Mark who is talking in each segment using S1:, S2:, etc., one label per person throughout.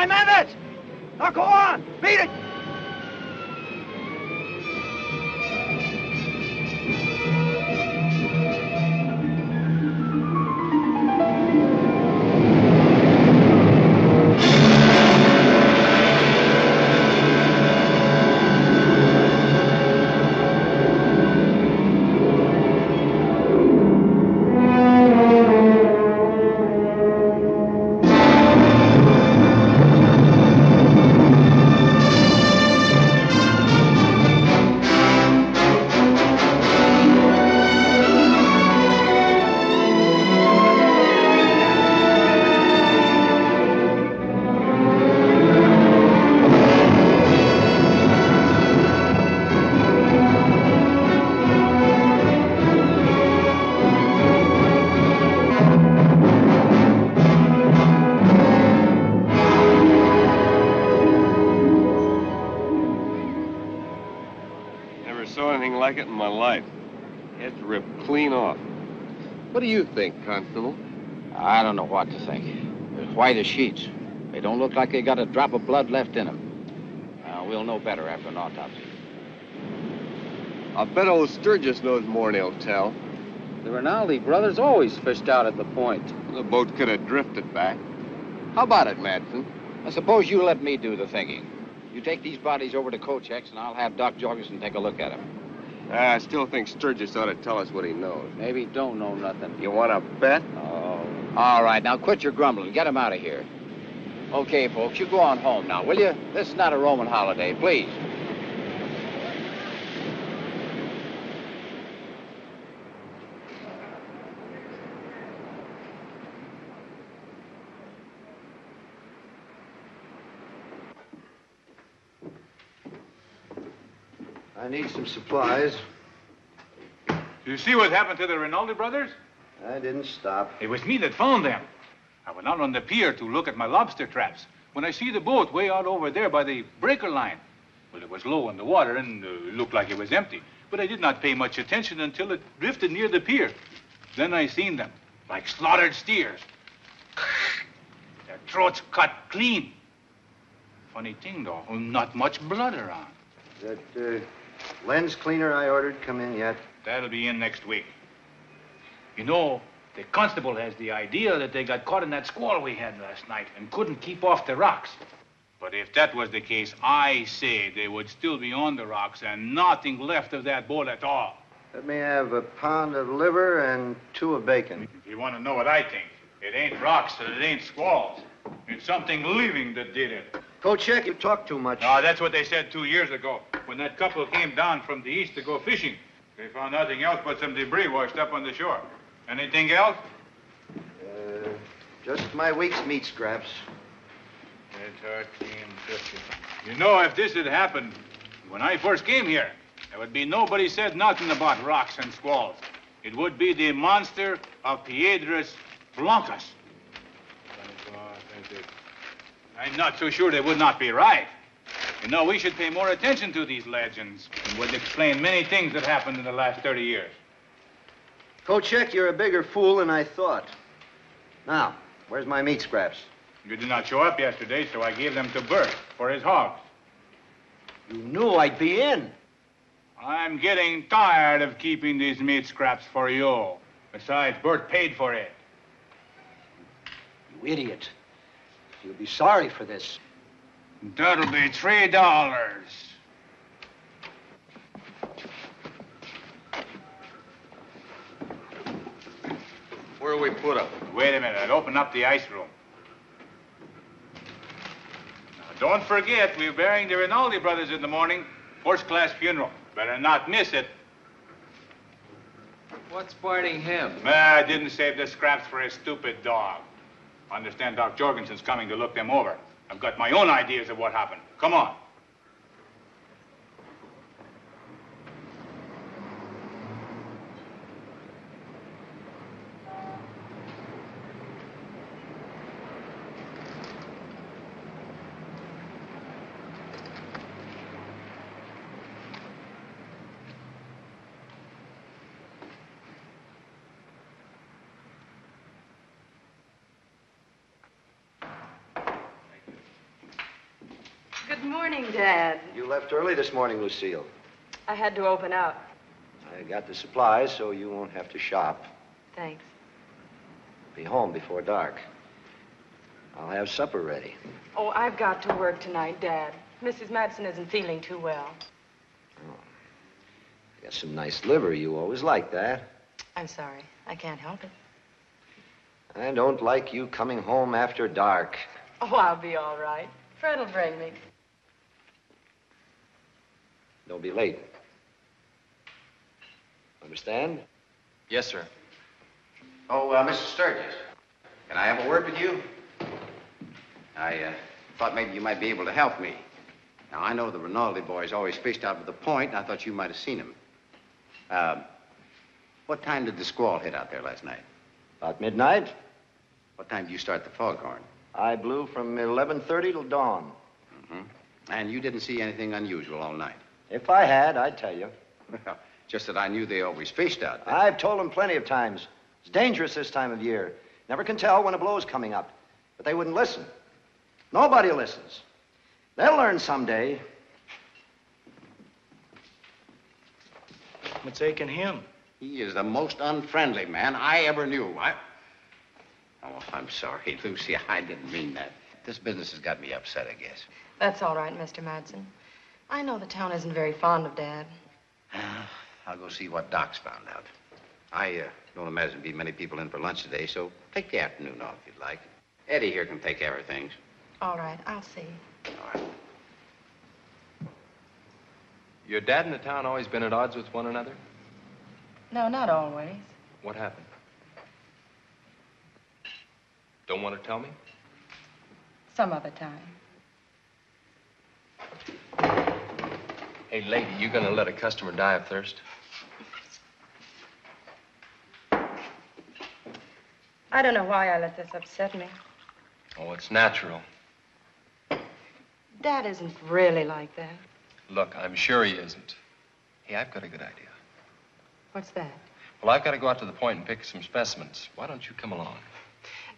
S1: 5 minutes! Now go on! Beat it!
S2: Like it in my life. Head's ripped clean off. What do you think, Constable?
S3: I don't know what to think. They're white as sheets. They don't look like they got a drop of blood left in them. We'll know better after an autopsy.
S2: I'll bet old Sturgis knows more than he'll tell.
S3: The Rinaldi brothers always fished out at the point.
S2: The boat could have drifted back. How about it, Madsen?
S3: I suppose you let me do the thinking. You take these bodies over to Kochek's, and I'll have Doc Jorgensen take a look at them.
S2: I still think Sturgis ought to tell us what he knows.
S3: Maybe he don't know nothing.
S2: You want to bet?
S3: Oh. All right, now quit your grumbling. Get him out of here. Okay, folks, you go on home now, will you? This is not a Roman holiday, please.
S4: I need some supplies.
S5: You see what happened to the Rinaldi brothers?
S4: I didn't stop.
S5: It was me that found them. I went out on the pier to look at my lobster traps when I see the boat way out over there by the breaker line. Well, it was low in the water and looked like it was empty. But I did not pay much attention until it drifted near the pier. Then I seen them, like slaughtered steers. Their throats cut clean. Funny thing, though, not much blood around.
S4: That lens cleaner I ordered come in yet?
S5: That'll be in next week. You know, the constable has the idea that they got caught in that squall we had last night and couldn't keep off the rocks. But if that was the case, I say they would still be on the rocks and nothing left of that boat at all.
S4: Let me have a pound of liver and 2 of bacon.
S5: If you want to know what I think, it ain't rocks and it ain't squalls. It's something living that did it.
S4: Kochek, you talk too much.
S5: Oh, that's what they said 2 years ago when that couple came down from the east to go fishing. They found nothing else but some debris washed up on the shore. Anything else?
S4: Just my week's meat scraps.
S5: It's 1350. You know, if this had happened when I first came here, there would be nobody said nothing about rocks and squalls. It would be the monster of Piedras Blancas. I'm not so sure they would not be right. You know, we should pay more attention to these legends. It would explain many things that happened in the last 30 years.
S4: Kochek, you're a bigger fool than I thought. Now, where's my meat scraps?
S5: You did not show up yesterday, so I gave them to Bert for his hogs.
S4: You knew I'd be in.
S5: I'm getting tired of keeping these meat scraps for you. Besides, Bert paid for it.
S4: You idiot. You'll be sorry for this.
S5: That'll be $3.
S2: Where'll we put them?
S5: Wait a minute, I'll open up the ice room. Now, don't forget, we're burying the Rinaldi brothers in the morning. First-class funeral. Better not miss it.
S6: What's biting him?
S5: I didn't save the scraps for his stupid dog. I understand Doc Jorgensen's coming to look them over. I've got my own ideas of what happened. Come on.
S6: Good morning, Dad.
S4: You left early this morning, Lucille.
S6: I had to open up.
S4: I got the supplies so you won't have to shop.
S6: Thanks.
S4: Be home before dark. I'll have supper ready.
S6: Oh, I've got to work tonight, Dad. Mrs. Madsen isn't feeling too well.
S4: Oh. Got some nice liver. You always like that.
S6: I'm sorry. I can't help it.
S4: I don't like you coming home after dark.
S6: Oh, I'll be all right. Fred'll bring me.
S4: Don't be late. Understand?
S3: Yes, sir. Oh, Mr. Sturgis, can I have a word with you? I thought maybe you might be able to help me. Now, I know the Rinaldi boys always fished out with a point, and I thought you might have seen him. What time did the squall hit out there last night?
S4: About midnight.
S3: What time did you start the foghorn?
S4: I blew from 11:30 till dawn.
S3: Mm-hmm. And you didn't see anything unusual all night?
S4: If I had, I'd tell you.
S3: Well, just that I knew they always fished out there.
S4: I've told them plenty of times. It's dangerous this time of year. Never can tell when a blow's coming up. But they wouldn't listen. Nobody listens. They'll learn someday.
S1: What's aching him?
S3: He is the most unfriendly man I ever knew. Oh, I'm sorry, Lucy. I didn't mean that. This business has got me upset, I guess.
S6: That's all right, Mr. Madsen. I know the town isn't very fond of Dad.
S3: I'll go see what Doc's found out. I don't imagine there'll be many people in for lunch today, so take the afternoon off if you'd like. Eddie here can take care of things.
S6: All right, I'll see.
S3: All right.
S7: Your dad and the town always been at odds with one another?
S6: No, not always.
S7: What happened? Don't want to tell me?
S6: Some other time.
S7: Hey, lady, you gonna let a customer die of thirst?
S6: I don't know why I let this upset me.
S7: Oh, it's natural.
S6: Dad isn't really like that.
S7: Look, I'm sure he isn't. Hey, I've got a good idea.
S6: What's that?
S7: Well, I've got to go out to the point and pick some specimens. Why don't you come along?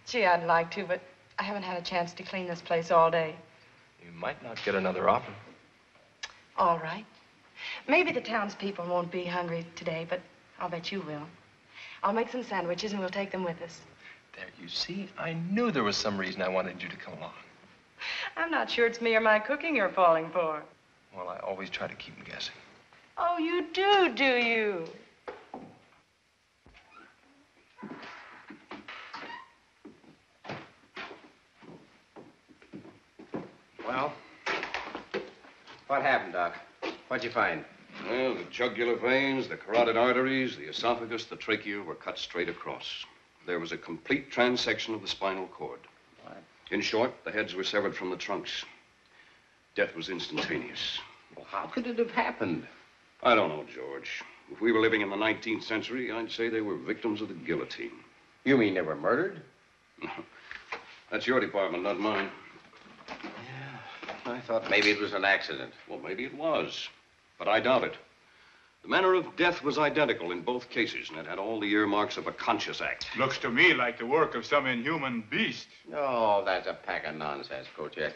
S6: Gee, I'd like to, but I haven't had a chance to clean this place all day.
S7: You might not get another offer.
S6: All right. Maybe the townspeople won't be hungry today, but I'll bet you will. I'll make some sandwiches and we'll take them with us.
S7: There, you see, I knew there was some reason I wanted you to come along.
S6: I'm not sure it's me or my cooking you're falling for.
S7: Well, I always try to keep them guessing.
S6: Oh, you do you?
S3: Well, what happened, Doc? What'd you find?
S2: Well, the jugular veins, the carotid arteries, the esophagus, the trachea were cut straight across. There was a complete transection of the spinal cord.
S3: What?
S2: In short, the heads were severed from the trunks. Death was instantaneous.
S3: Well, how could it have happened?
S2: I don't know, George. If we were living in the 19th century, I'd say they were victims of the guillotine.
S3: You mean they were murdered?
S2: That's your department, not mine.
S3: Yeah, I thought maybe it was an accident.
S2: Well, maybe it was, but I doubt it. The manner of death was identical in both cases, and it had all the earmarks of a conscious act.
S5: Looks to me like the work of some inhuman beast.
S3: Oh, that's a pack of nonsense, Kochek.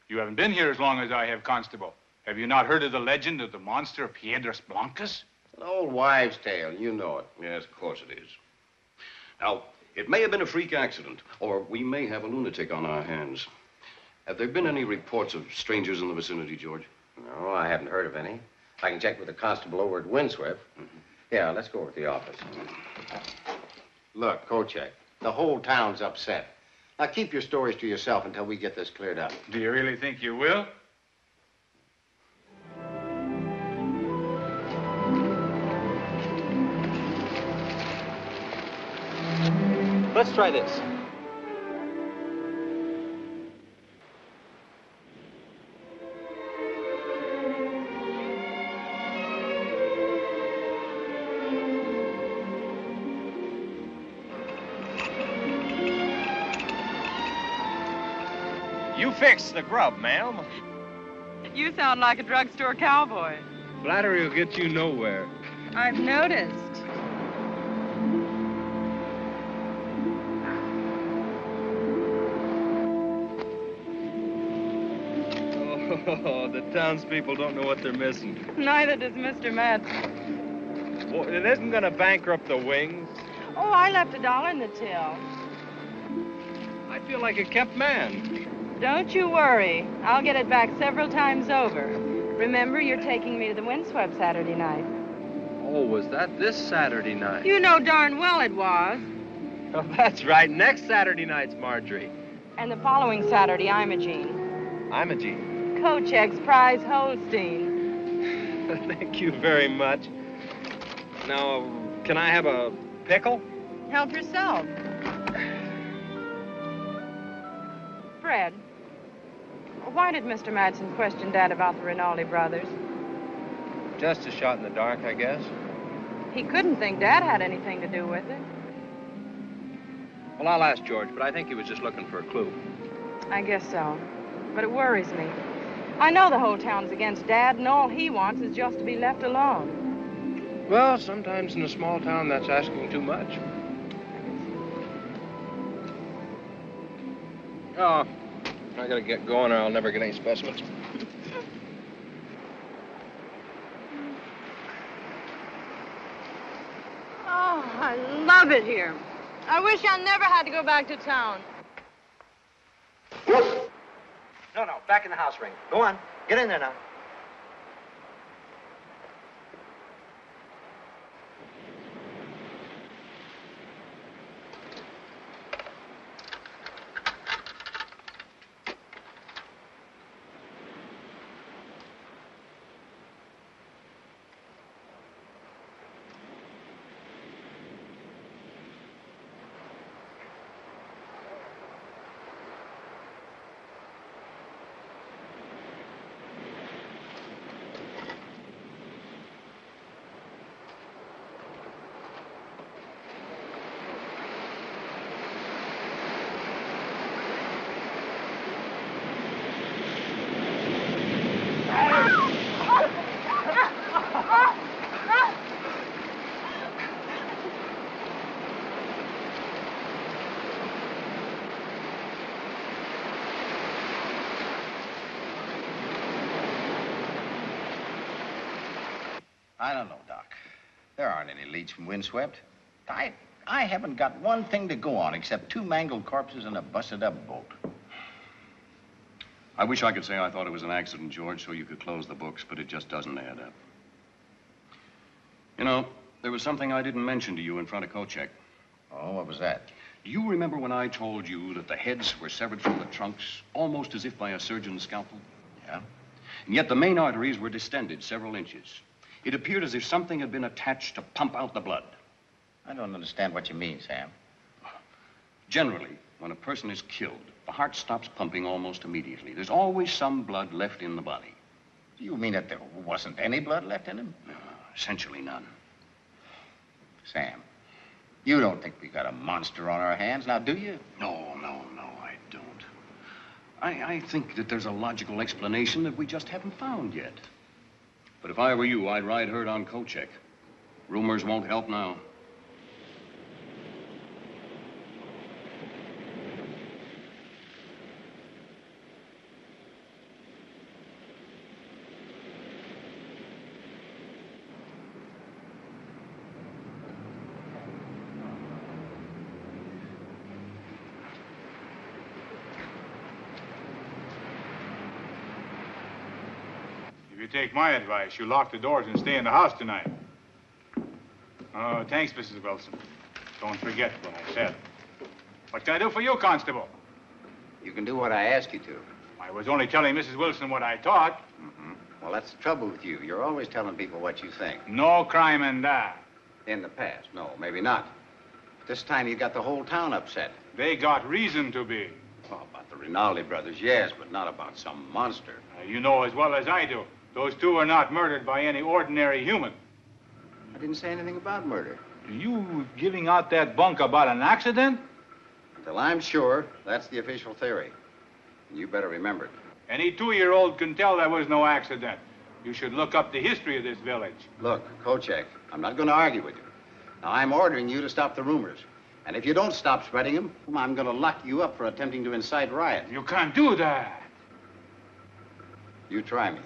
S5: You haven't been here as long as I have, Constable. Have you not heard of the legend of the monster Piedras Blancas?
S3: An old wives' tale, you know it.
S2: Yes, of course it is. Now, it may have been a freak accident, or we may have a lunatic on our hands. Have there been any reports of strangers in the vicinity, George?
S3: No, I haven't heard of any. I can check with the constable over at Windswept. Yeah, let's go over to the office. Look, Kochek, the whole town's upset. Now, keep your stories to yourself until we get this cleared up.
S5: Do you really think you will?
S7: Let's try this.
S1: You fix the grub, ma'am.
S6: You sound like a drugstore cowboy.
S7: Flattery will get you nowhere.
S6: I've noticed.
S1: Oh, the townspeople don't know what they're missing.
S6: Neither does Mr. Madsen.
S1: Well, it isn't going to bankrupt the Wings.
S6: Oh, I left $1 in the till.
S1: I feel like a kept man.
S6: Don't you worry. I'll get it back several times over. Remember, you're taking me to the Windswept Saturday night.
S7: Oh, was that this Saturday night?
S6: You know darn well it was.
S1: Oh, that's right. Next Saturday night's Marjorie.
S6: And the following Saturday, Imogene.
S1: Imogene.
S6: Kochek's prize Holstein.
S1: Thank you very much. Now, can I have a pickle?
S6: Help yourself. Fred, why did Mr. Madsen question Dad about the Rinaldi brothers?
S1: Just a shot in the dark, I guess.
S6: He couldn't think Dad had anything to do with it.
S7: Well, I'll ask George, but I think he was just looking for a clue.
S6: I guess so. But it worries me. I know the whole town's against Dad, and all he wants is just to be left alone.
S7: Well, sometimes in a small town, that's asking too much. Oh, I gotta get going or I'll never get any specimens.
S6: Oh, I love it here. I wish I never had to go back to town.
S4: No, back in the house ring. Go on. Get in there now.
S3: I don't know, Doc. There aren't any leads from Windswept. I haven't got one thing to go on except 2 mangled corpses and a busted-up boat.
S2: I wish I could say I thought it was an accident, George, so you could close the books, but it just doesn't add up. You know, there was something I didn't mention to you in front of Kochek.
S3: Oh, what was that?
S2: Do you remember when I told you that the heads were severed from the trunks, almost as if by a surgeon's scalpel?
S3: Yeah?
S2: And yet the main arteries were distended several inches. It appeared as if something had been attached to pump out the blood.
S3: I don't understand what you mean, Sam.
S2: Generally, when a person is killed, the heart stops pumping almost immediately. There's always some blood left in the body.
S3: Do you mean that there wasn't any blood left in him?
S2: No, essentially none.
S3: Sam, you don't think we got a monster on our hands, now do you?
S2: No, I don't. I think that there's a logical explanation that we just haven't found yet. But if I were you, I'd ride herd on Kochek. Rumors won't help now.
S5: If you take my advice, you lock the doors and stay in the house tonight. Oh, thanks, Mrs. Wilson. Don't forget what I said. What can I do for you, Constable?
S3: You can do what I ask you to.
S5: I was only telling Mrs. Wilson what I thought.
S3: Mm-hmm. Well, that's the trouble with you. You're always telling people what you think.
S5: No crime in that.
S3: In the past, no, maybe not. But this time you got the whole town upset.
S5: They got reason to be.
S3: Oh, about the Rinaldi brothers, yes, but not about some monster.
S5: You know as well as I do. Those two are not murdered by any ordinary human.
S3: I didn't say anything about murder.
S5: You giving out that bunk about an accident?
S3: Until I'm sure, that's the official theory. And you better remember it.
S5: Any 2-year-old can tell there was no accident. You should look up the history of this village.
S3: Look, Kochek, I'm not going to argue with you. Now, I'm ordering you to stop the rumors. And if you don't stop spreading them, I'm going to lock you up for attempting to incite riot.
S5: You can't do that.
S3: You try me.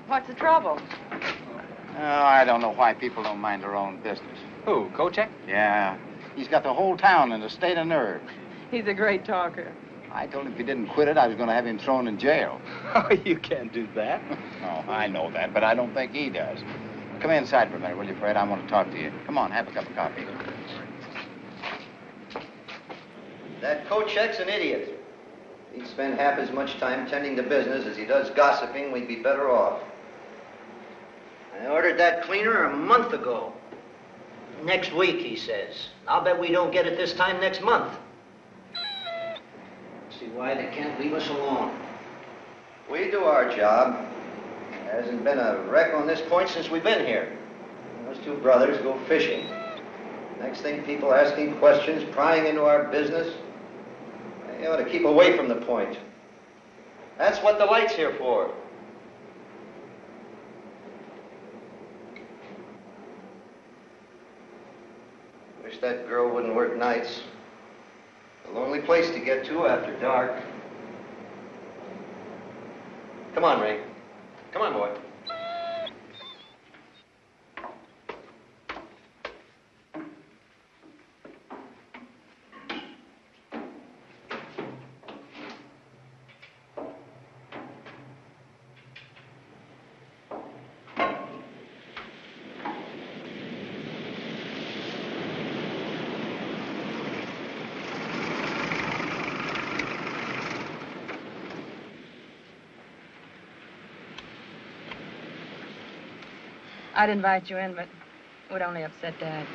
S6: What's the trouble?
S3: Oh, I don't know why people don't mind their own business.
S7: Who, Kochek?
S3: Yeah, he's got the whole town in a state of nerve.
S6: He's a great talker.
S3: I told him if he didn't quit it, I was going to have him thrown in jail.
S7: Oh, you can't do that.
S3: Oh, I know that, but I don't think he does. Come inside for a minute, will you, Fred? I want to talk to you. Come on, have a cup of coffee.
S4: That Kochek's an idiot. If he'd spend half as much time tending to business as he does gossiping, we'd be better off. I ordered that cleaner a month ago. Next week, he says. I'll bet we don't get it this time next month. See why they can't leave us alone. We do our job. There hasn't been a wreck on this point since we've been here. Those two brothers go fishing. Next thing, people asking questions, prying into our business. They ought to keep away from the point. That's what the light's here for. Wish that girl wouldn't work nights. A lonely place to get to after dark. Come on, Ray. Come on, boy.
S6: I'd invite you in, but it would only upset Dad.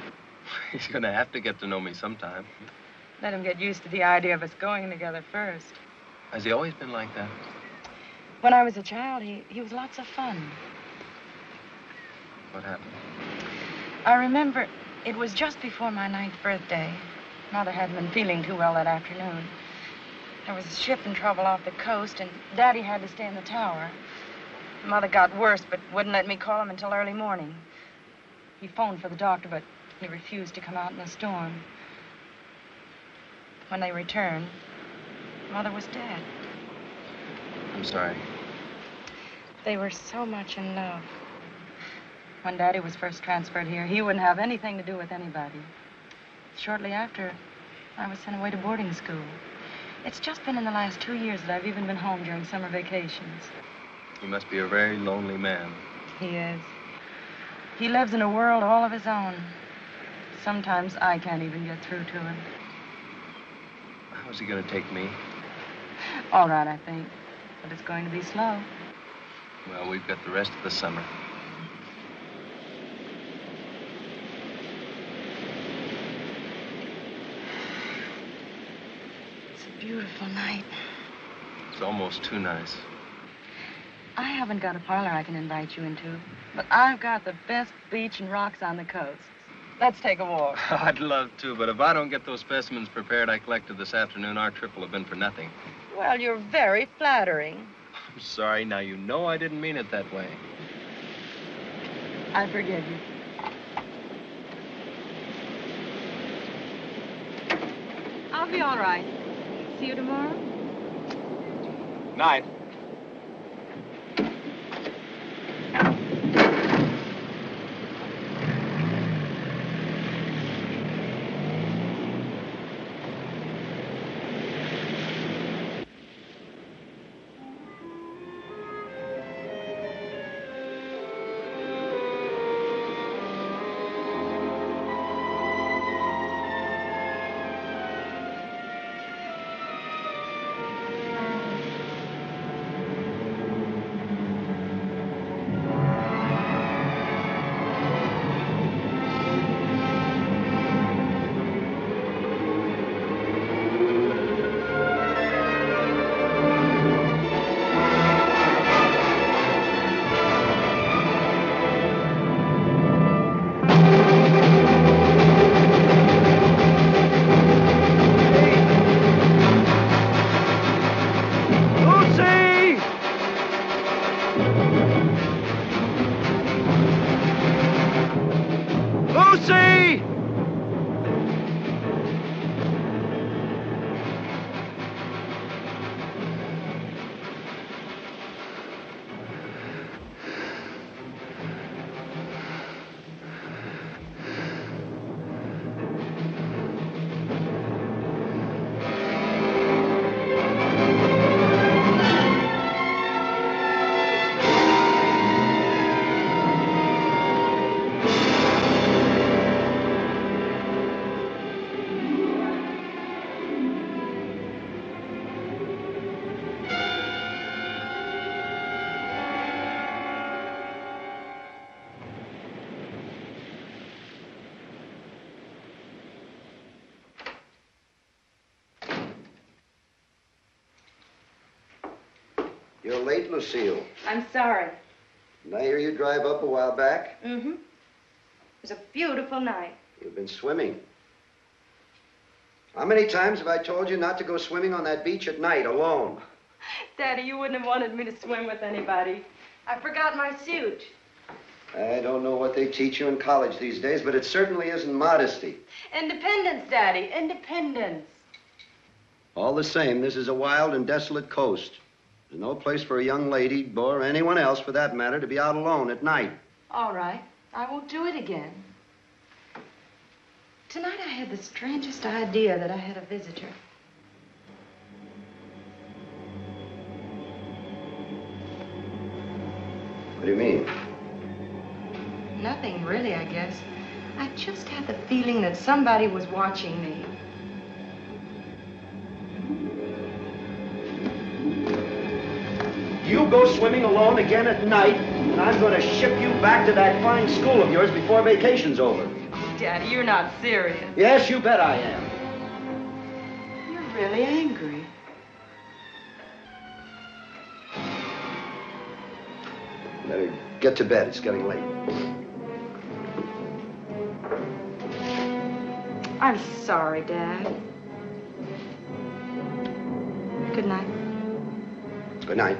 S7: He's going to have to get to know me sometime.
S6: Let him get used to the idea of us going together first.
S7: Has he always been like that?
S6: When I was a child, he was lots of fun.
S7: What happened?
S6: I remember it was just before my 9th birthday. Mother hadn't been feeling too well that afternoon. There was a ship in trouble off the coast, and Daddy had to stay in the tower. Mother got worse, but wouldn't let me call him until early morning. He phoned for the doctor, but he refused to come out in the storm. When they returned, Mother was dead.
S7: I'm sorry.
S6: They were so much in love. When Daddy was first transferred here, he wouldn't have anything to do with anybody. Shortly after, I was sent away to boarding school. It's just been in the last 2 years that I've even been home during summer vacations.
S7: He must be a very lonely man.
S6: He is. He lives in a world all of his own. Sometimes I can't even get through to him.
S7: How's he going to take me?
S6: All right, I think. But it's going to be slow.
S7: Well, we've got the rest of the summer.
S6: It's a beautiful night.
S7: It's almost too nice.
S6: I haven't got a parlor I can invite you into, but I've got the best beach and rocks on the coast. Let's take a walk.
S7: I'd love to, but if I don't get those specimens prepared I collected this afternoon, our trip will have been for nothing.
S6: Well, you're very flattering.
S7: I'm sorry. Now, you know I didn't mean it that way.
S6: I forgive you. I'll be all right. See you tomorrow?
S1: Night.
S4: You're late, Lucille.
S6: I'm sorry.
S4: Did I hear you drive up a while back?
S6: Mm-hmm. It was a beautiful night.
S4: You've been swimming. How many times have I told you not to go swimming on that beach at night alone?
S6: Daddy, you wouldn't have wanted me to swim with anybody. I forgot my suit.
S4: I don't know what they teach you in college these days, but it certainly isn't modesty.
S6: Independence, Daddy, independence.
S4: All the same, this is a wild and desolate coast. There's no place for a young lady, or anyone else for that matter, to be out alone at night.
S6: All right, I won't do it again. Tonight I had the strangest idea that I had a visitor.
S4: What do you mean?
S6: Nothing really, I guess. I just had the feeling that somebody was watching me.
S4: You go swimming alone again at night, and I'm going to ship you back to that fine school of yours before vacation's over.
S6: Oh, Daddy, you're not serious.
S4: Yes, you bet I am.
S6: You're really angry.
S4: Better get to bed. It's getting late.
S6: I'm sorry, Dad. Good night.
S4: Good night.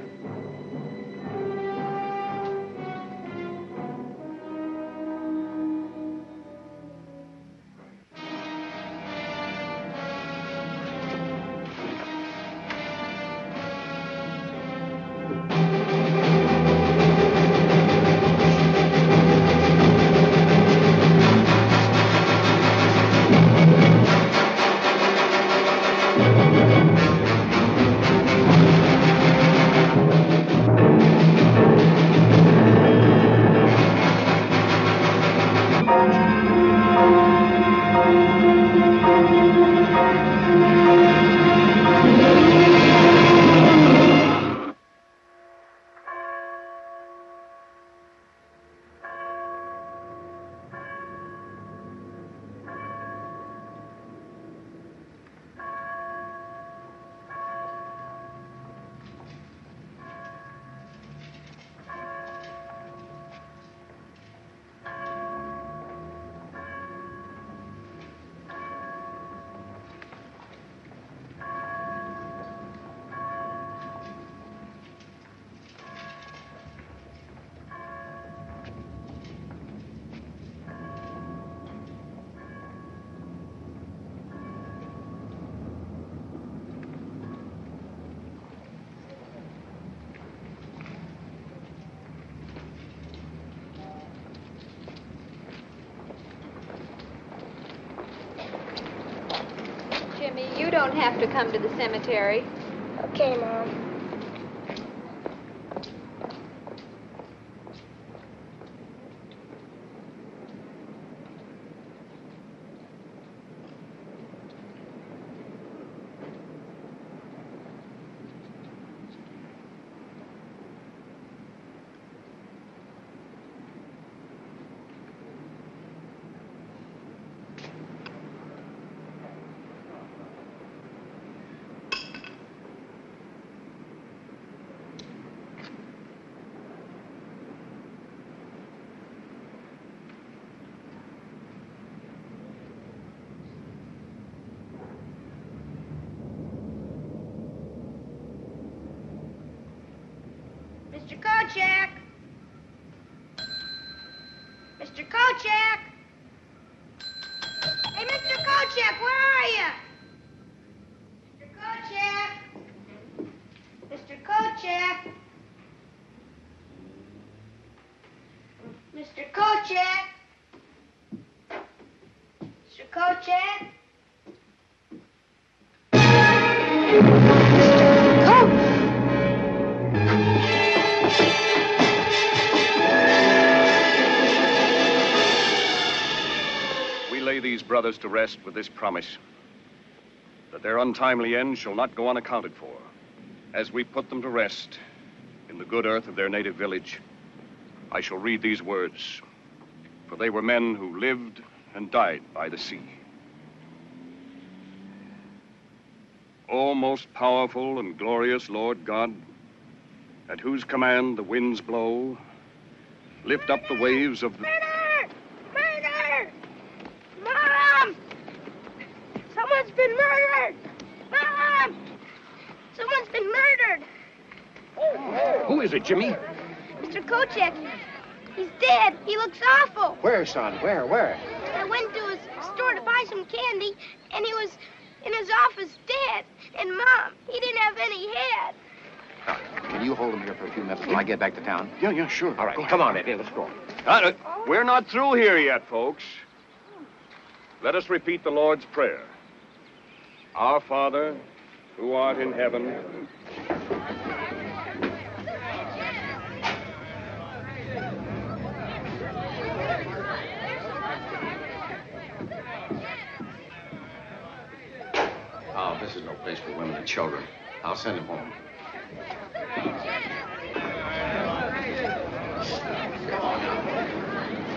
S8: Jimmy, you don't have to come to the cemetery.
S9: Okay, Mom. Mr. Kochek! Mr. Kochek! Hey, Mr. Kochek, where are you? Mr. Kochek! Mr. Kochek! Mr. Kochek! Mr. Kochek!
S2: These brothers to rest with this promise, that their untimely end shall not go unaccounted for, as we put them to rest in the good earth of their native village. I shall read these words, for they were men who lived and died by the sea. O most powerful and glorious Lord God, at whose command the winds blow, lift up the waves of the...
S9: Murder! Murder! Mom! Someone's been murdered! Mom! Someone's been murdered!
S2: Who is it, Jimmy?
S9: Mr. Kochek. He's dead. He looks awful.
S3: Where, son? Where?
S9: I went to his store to buy some candy, and he was in his office dead. And Mom, he didn't have any head.
S3: Can you hold him here for a few minutes till I get back to town?
S2: Yeah, sure.
S3: All right, come on, Eddie, let's go.
S2: We're not through here yet, folks. Let us repeat the Lord's Prayer. Our Father, who art in heaven...
S3: Oh, this is no place for women and children. I'll send him home.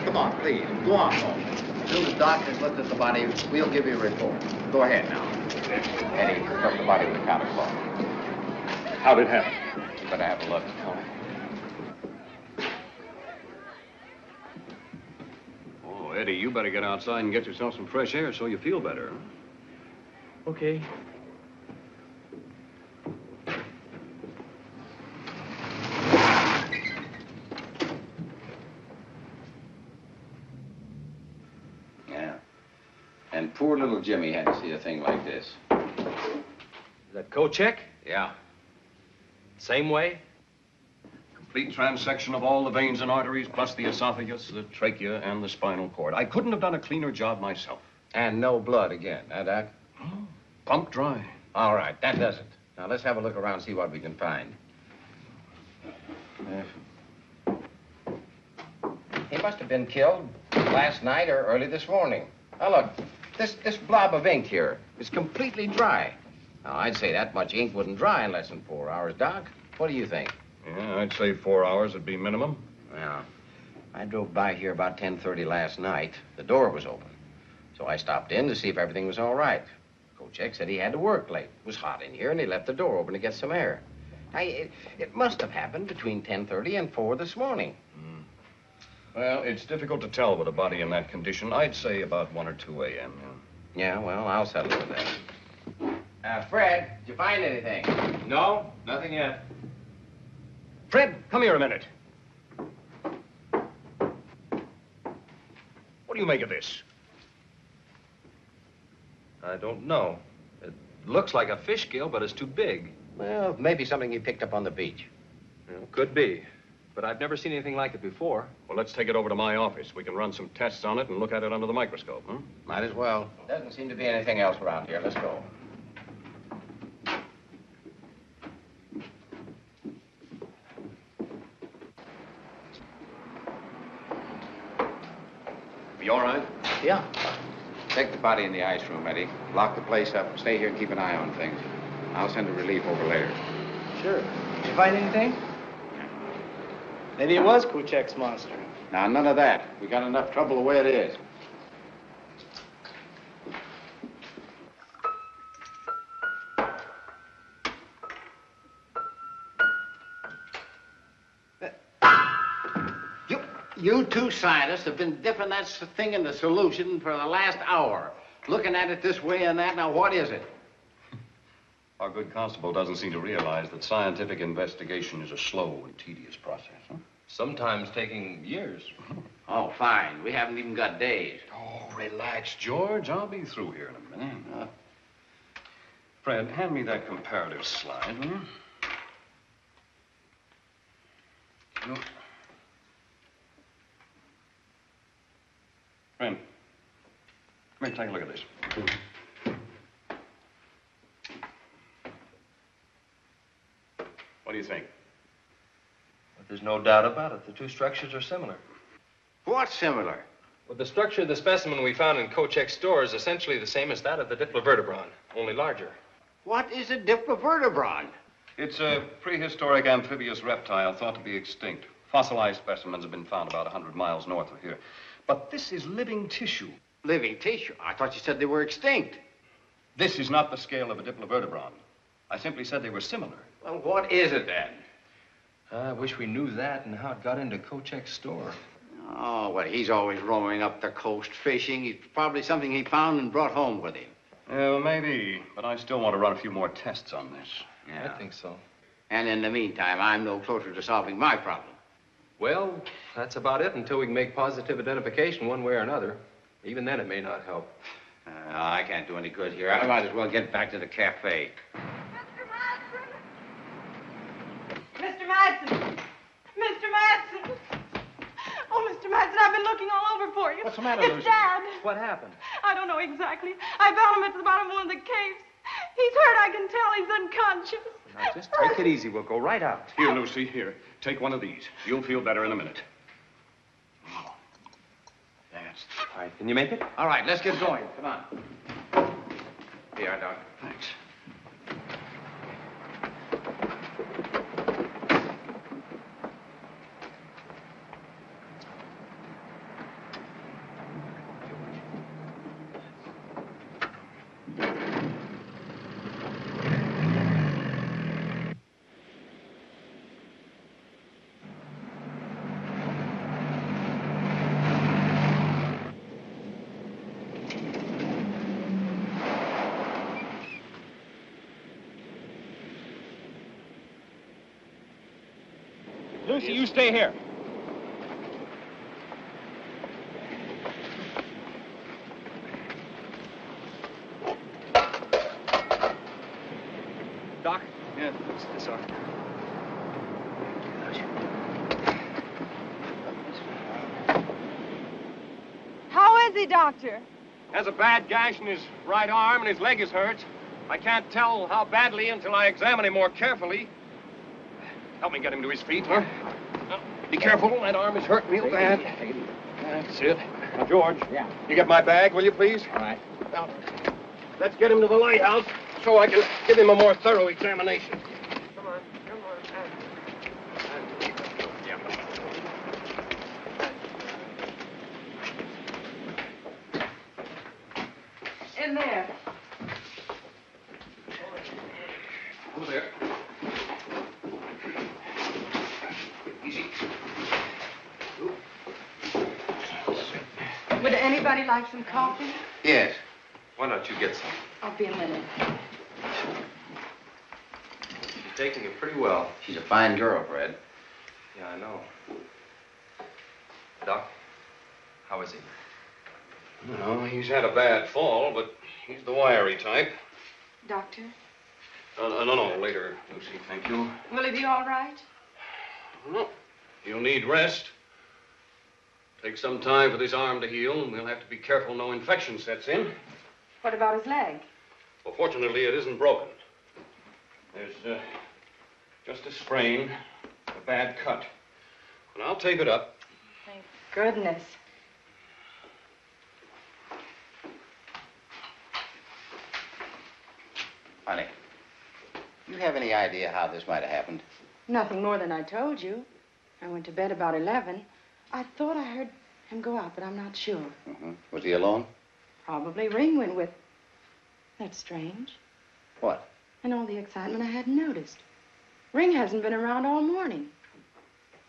S3: Come on, please. Go on home. As soon as the doctor's looked at the body, we'll give you a report. Go ahead now. Eddie, cook up the body with a counter cloth.
S2: How'd it happen?
S3: You better have a look.
S2: Oh, Eddie, you better get outside and get yourself some fresh air so you feel better.
S7: Okay.
S3: Yeah. And poor little Jimmy had to see a thing like this.
S7: Is that Kochek?
S3: Yeah.
S7: Same way?
S2: Complete transection of all the veins and arteries, plus the esophagus, the trachea, and the spinal cord. I couldn't have done a cleaner job myself.
S3: And no blood again, huh, Doc?
S2: Pumped dry.
S3: All right, that does it. Now, let's have a look around and see what we can find. He must have been killed last night or early this morning. Now, look, this blob of ink here is completely dry. Now, I'd say that much ink wouldn't dry in less than 4 hours, Doc. What do you think?
S2: Yeah, I'd say 4 hours would be minimum.
S3: Well, I drove by here about 10:30 last night. The door was open. So I stopped in to see if everything was all right. Kochek said he had to work late. It was hot in here, and he left the door open to get some air. It must have happened between 10:30 and 4 this morning.
S2: Well, it's difficult to tell with a body in that condition. I'd say about 1 or 2 a.m.
S3: Yeah, well, I'll settle with that. Fred, did you find anything?
S7: No, nothing yet.
S2: Fred, come here a minute. What do you make of this?
S7: I don't know. It looks like a fish gill, but it's too big.
S3: Well, maybe something he picked up on the beach.
S7: Well, could be. But I've never seen anything like it before.
S2: Well, let's take it over to my office. We can run some tests on it and look at it under the microscope, huh?
S3: Might as well. Doesn't seem to be anything else around here. Let's go.
S2: You all right?
S4: Yeah.
S3: Take the body in the ice room, Eddie. Lock the place up. Stay here and keep an eye on things. I'll send a relief over later.
S4: Sure. Did you find anything? Maybe it was Kochek's monster.
S3: Now, none of that. We got enough trouble the way it is. You two scientists have been dipping that thing in the solution for the last hour. Looking at it this way and that. Now, what is it?
S2: Our good constable doesn't seem to realize that scientific investigation is a slow and tedious process, huh?
S7: Sometimes taking years.
S3: Oh, fine. We haven't even got days.
S2: Oh, relax, George. I'll be through here in a minute. Fred, hand me that comparative slide, will you? No. Fred, come here, take a look at this. What do you think?
S7: But there's no doubt about it. The two structures are similar.
S3: What's similar?
S7: Well, the structure of the specimen we found in Kochek's store is essentially the same as that of the Diplovertebron, only larger.
S3: What is a Diplovertebron?
S2: It's a prehistoric amphibious reptile thought to be extinct. Fossilized specimens have been found about 100 miles north of here. But this is living tissue.
S3: Living tissue? I thought you said they were extinct.
S2: This is not the scale of a Diplovertebron. I simply said they were similar.
S3: Well, what is it then?
S7: I wish we knew that and how it got into Kochek's store.
S3: Oh, well, he's always roaming up the coast fishing. It's probably something he found and brought home with him.
S2: Well, maybe, but I still want to run a few more tests on this.
S3: Yeah.
S7: I think so.
S3: And in the meantime, I'm no closer to solving my problem.
S7: Well, that's about it until we can make positive identification one way or another. Even then, it may not help.
S3: I can't do any good here. I might as well get back to the cafe.
S6: Mr. Madsen! Mr. Madsen! Oh, Mr. Madsen, I've been looking all over for you.
S7: What's the matter,
S6: It's
S7: Lucy?
S6: Dad.
S7: What happened?
S6: I don't know exactly. I found him at the bottom of one of the caves. He's hurt, I can tell. He's unconscious.
S7: Now, just take it easy. We'll go right out.
S2: Here, Lucy, here. Take one of these. You'll feel better in a minute. Oh, that's...
S7: All right, can you make it?
S3: All right, let's get going. Come on. Here, Doc.
S2: Thanks.
S1: Lucy, you stay here. Doc?
S2: Yeah, it's all right.
S6: How is he, Doctor?
S1: Has a bad gash in his right arm and his leg is hurt. I can't tell how badly until I examine him more carefully. Help me get him to his feet, huh? Now, be careful, that arm is hurt real bad. That's it. Now, George. Yeah. You get my bag, will you, please?
S3: All right.
S1: Now, let's get him to the lighthouse so I can give him a more thorough examination. Come on, come on.
S6: In there.
S2: Over there. Easy.
S6: Would anybody like some coffee?
S3: Yes.
S7: Why don't you get some?
S6: I'll be a minute.
S7: You're taking it pretty well.
S3: She's a fine girl, Fred.
S7: Yeah, I know. Doc, how is he?
S2: No, he's had a bad fall, but he's the wiry type.
S6: Doctor,
S2: No, later, Lucy, thank you.
S6: will he be all right?
S2: No, he'll need rest. Take some time for this arm to heal, and we'll have to be careful no infection sets in.
S6: What about his leg?
S2: Well, fortunately, it isn't broken. There's just a sprain, a bad cut. And I'll tape it up.
S6: Thank goodness.
S3: Honey, you have any idea how this might have happened?
S6: Nothing more than I told you. I went to bed about 11. I thought I heard him go out, but I'm not sure.
S3: Mm-hmm. Was he alone?
S6: Probably Ring went with. That's strange.
S3: What?
S6: And all the excitement I hadn't noticed. Ring hasn't been around all morning.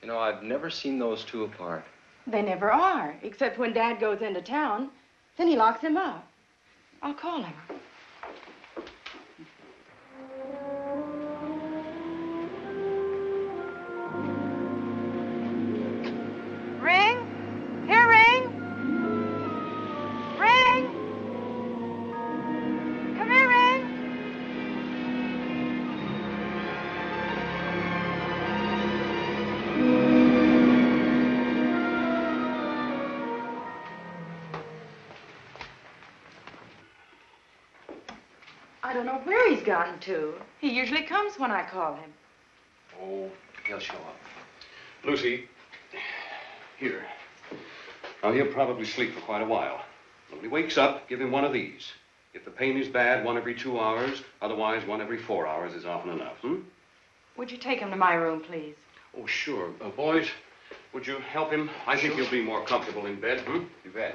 S7: You know, I've never seen those two apart.
S6: They never are, except when Dad goes into town. Then he locks him up. I'll call him. Ring? Here, Ring? Ring? Come here, Ring. I don't know where he's gotten to. He usually comes when I call him.
S2: Oh, he'll show up. Lucy, here. Now, he'll probably sleep for quite a while. When he wakes up, give him one of these. If the pain is bad, 1 every 2 hours. Otherwise, 1 every 4 hours is often enough,
S6: Would you take him to my room, please?
S2: Oh, sure. Boys, would you help him? I think he'll be more comfortable in bed,
S3: You bet.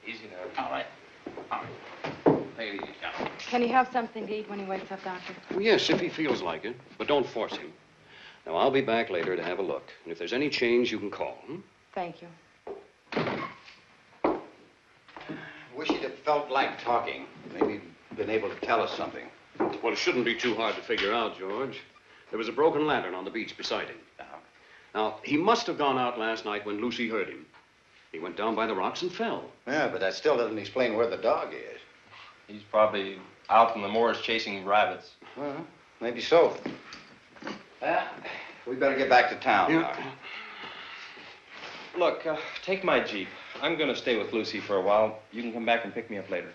S7: Easy now.
S3: All right. All right. Take it easy, now.
S6: Can he have something to eat when he wakes up, Doctor?
S2: Well, yes, if he feels like it. But don't force him. Now, I'll be back later to have a look. And if there's any change, you can call.
S6: Thank you.
S3: Wish you'd have felt like talking. Maybe you'd been able to tell us something.
S2: Well, it shouldn't be too hard to figure out, George. There was a broken lantern on the beach beside him. Now, he must have gone out last night when Lucy heard him. He went down by the rocks and fell.
S3: Yeah, but that still doesn't explain where the dog is.
S7: He's probably out in the moors chasing rabbits.
S3: Well, maybe so. We better get back to town.
S2: Yeah.
S7: Look, take my Jeep. I'm going to stay with Lucy for a while. You can come back and pick me up later.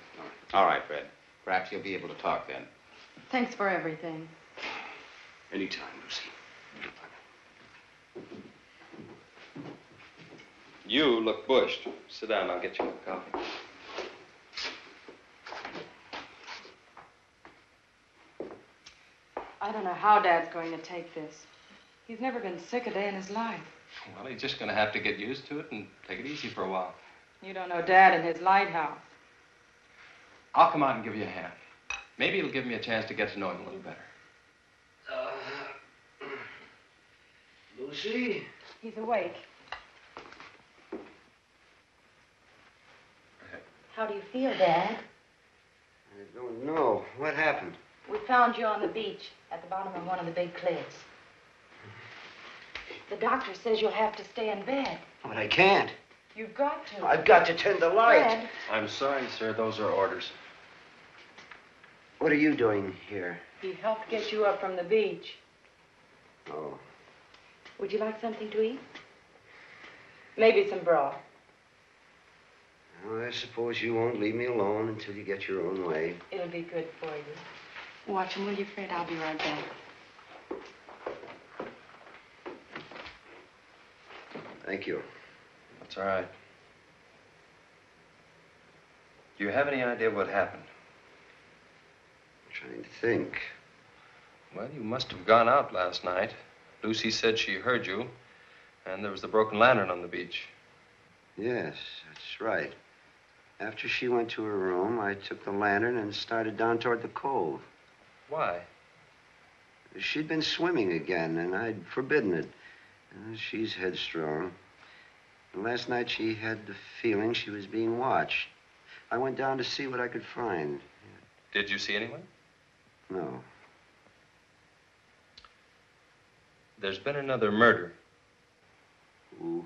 S3: All right, Fred. Perhaps you'll be able to talk then.
S6: Thanks for everything.
S2: Anytime, Lucy.
S7: You look bushed. Sit down, I'll get you a coffee.
S6: I don't know how Dad's going to take this. He's never been sick a day in his life.
S7: Well, he's just going to have to get used to it and take it easy for a while.
S6: You don't know Dad and his lighthouse.
S7: I'll come out and give you a hand. Maybe it'll give me a chance to get to know him a little better.
S4: Lucy?
S6: He's awake. How do you feel, Dad?
S4: I don't know. What happened?
S6: We found you on the beach at the bottom of one of the big cliffs. The doctor says you'll have to stay in bed.
S4: But I can't.
S6: You've got to.
S4: I've got to tend the light.
S6: Fred.
S7: I'm sorry, sir. Those are orders.
S4: What are you doing here?
S6: He helped get you up from the beach.
S4: Oh.
S6: Would you like something to eat? Maybe some broth.
S4: Well, I suppose you won't leave me alone until you get your own way.
S6: It'll be good for you. Watch him, will you, Fred? I'll be right back.
S4: Thank you.
S7: That's all right. Do you have any idea what happened?
S4: I'm trying to think.
S7: Well, you must have gone out last night. Lucy said she heard you, and there was the broken lantern on the beach.
S4: Yes, that's right. After she went to her room, I took the lantern and started down toward the cove.
S7: Why?
S4: She'd been swimming again, and I'd forbidden it. She's headstrong. And last night she had the feeling she was being watched. I went down to see what I could find.
S7: Did you see anyone?
S4: No.
S7: There's been another murder.
S4: Who?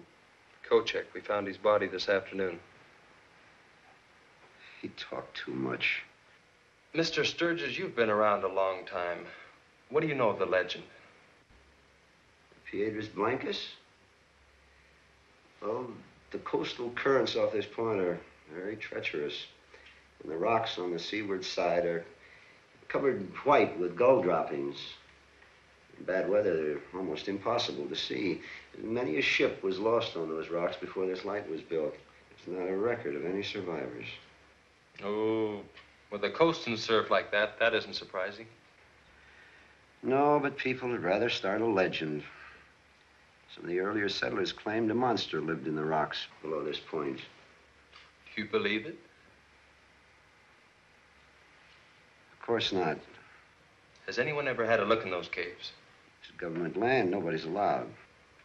S7: Kochek. We found his body this afternoon.
S4: He talked too much.
S7: Mr. Sturgis, you've been around a long time. What do you know of the legend?
S4: Piedras Blancas? Well, the coastal currents off this point are very treacherous. And the rocks on the seaward side are covered white with gull droppings. In bad weather, they're almost impossible to see. Many a ship was lost on those rocks before this light was built. There's not a record of any survivors.
S7: Oh, with the coast and surf like that, that isn't surprising.
S4: No, but people would rather start a legend. Some of the earlier settlers claimed a monster lived in the rocks below this point.
S7: Do you believe it?
S4: Of course not.
S7: Has anyone ever had a look in those caves?
S4: It's government land. Nobody's allowed.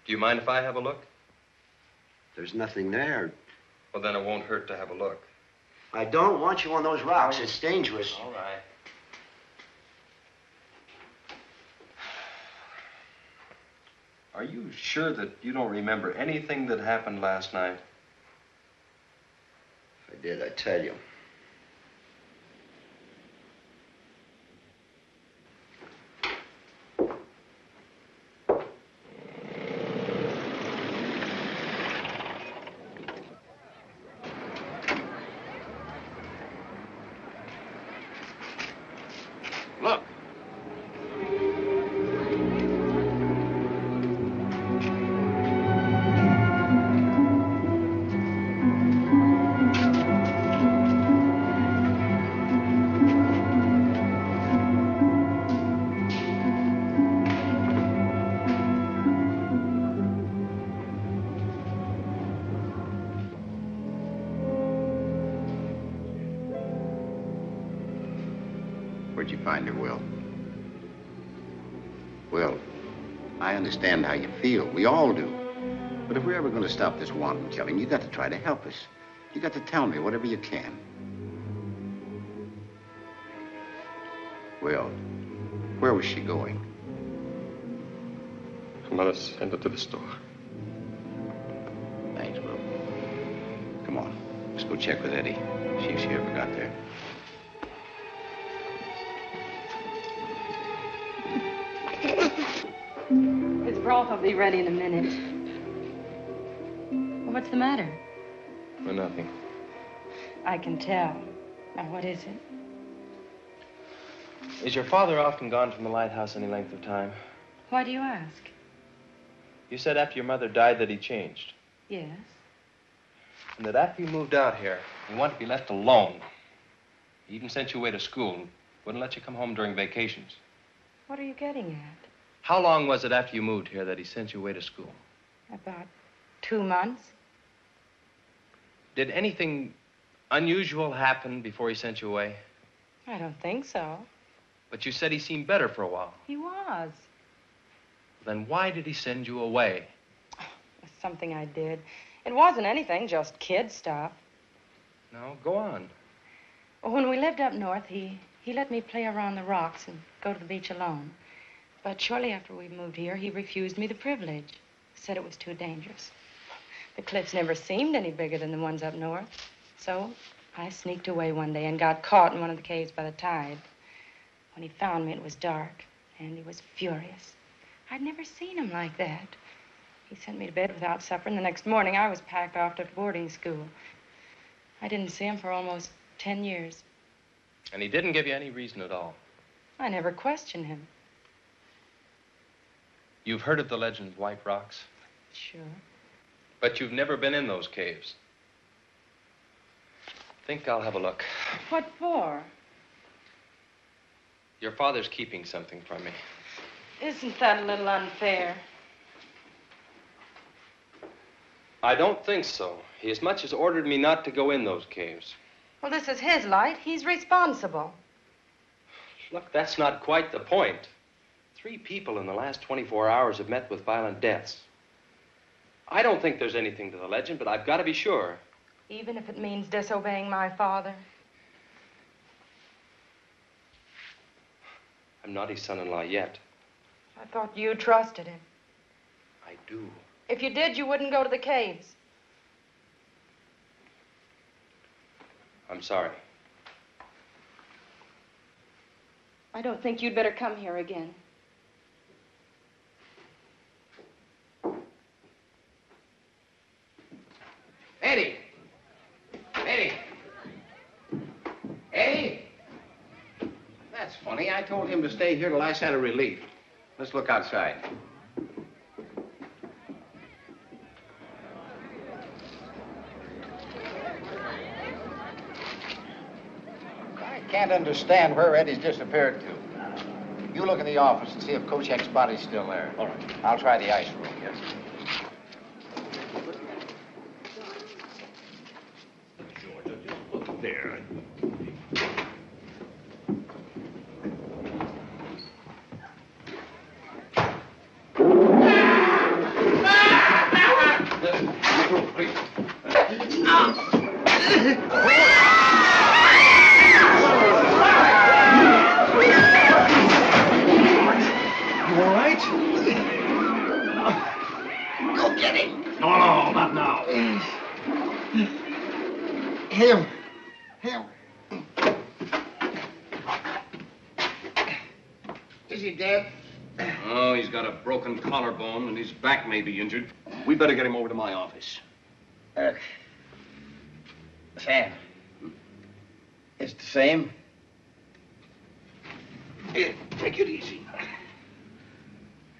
S7: Do you mind if I have a look?
S4: There's nothing there.
S7: Well, then it won't hurt to have a look.
S4: I don't want you on those rocks. It's dangerous.
S7: All right. Are you sure that you don't remember anything that happened last night?
S4: If I did, I'd tell you.
S2: Look.
S3: Where'd you find her, Will? Will, I understand how you feel. We all do. But if we're ever going to stop this wanton killing, you got to try to help us. You got to tell me whatever you can. Will, where was she going?
S7: Her mother sent her to the store.
S3: Thanks, Will. Come on, let's go check with Eddie. See if she ever got there.
S6: His broth will be ready in a minute. Well, what's the matter?
S7: Well, nothing.
S6: I can tell. Now, what is it?
S7: Is your father often gone from the lighthouse any length of time?
S6: Why do you ask?
S7: You said after your mother died that he changed.
S6: Yes.
S7: And that after you moved out here, you wanted to be left alone. He even sent you away to school and wouldn't let you come home during vacations.
S6: What are you getting at?
S7: How long was it after you moved here that he sent you away to school?
S6: About 2 months.
S7: Did anything unusual happen before he sent you away?
S6: I don't think so.
S7: But you said he seemed better for a while.
S6: He was.
S7: Then why did he send you away?
S6: It's something I did. It wasn't anything, just kid stuff.
S7: No, go on.
S6: Well, when we lived up north, he let me play around the rocks and go to the beach alone. But shortly after we moved here, he refused me the privilege. Said it was too dangerous. The cliffs never seemed any bigger than the ones up north. So I sneaked away one day and got caught in one of the caves by the tide. When he found me, it was dark, and he was furious. I'd never seen him like that. He sent me to bed without supper, and the next morning I was packed off to boarding school. I didn't see him for almost 10 years.
S7: And he didn't give you any reason at all?
S6: I never questioned him.
S7: You've heard of the legend of White Rocks?
S6: Sure.
S7: But you've never been in those caves. Think I'll have a look.
S6: What for?
S7: Your father's keeping something from me.
S6: Isn't that a little unfair?
S7: I don't think so. He as much as ordered me not to go in those caves.
S6: Well, this is his light. He's responsible.
S7: Look, that's not quite the point. 3 people in the last 24 hours have met with violent deaths. I don't think there's anything to the legend, but I've got to be sure.
S6: Even if it means disobeying my father?
S7: I'm not his son-in-law yet.
S6: I thought you trusted him.
S7: I do.
S6: If you did, you wouldn't go to the caves.
S7: I'm sorry.
S6: I don't think you'd better come here again.
S3: Eddie! Eddie! Eddie! That's funny. I told him to stay here till I sent a relief. Let's look outside. I can't understand where Eddie's disappeared to. You look in the office and see if Kochek's body's still there.
S2: All right.
S3: I'll try the ice room. Yes.
S2: Georgia, just look there.
S3: Him. Is he dead?
S2: Oh, he's got a broken collarbone and his back may be injured. We better get him over to my office.
S4: Sam. It's the same?
S2: Here, take it easy.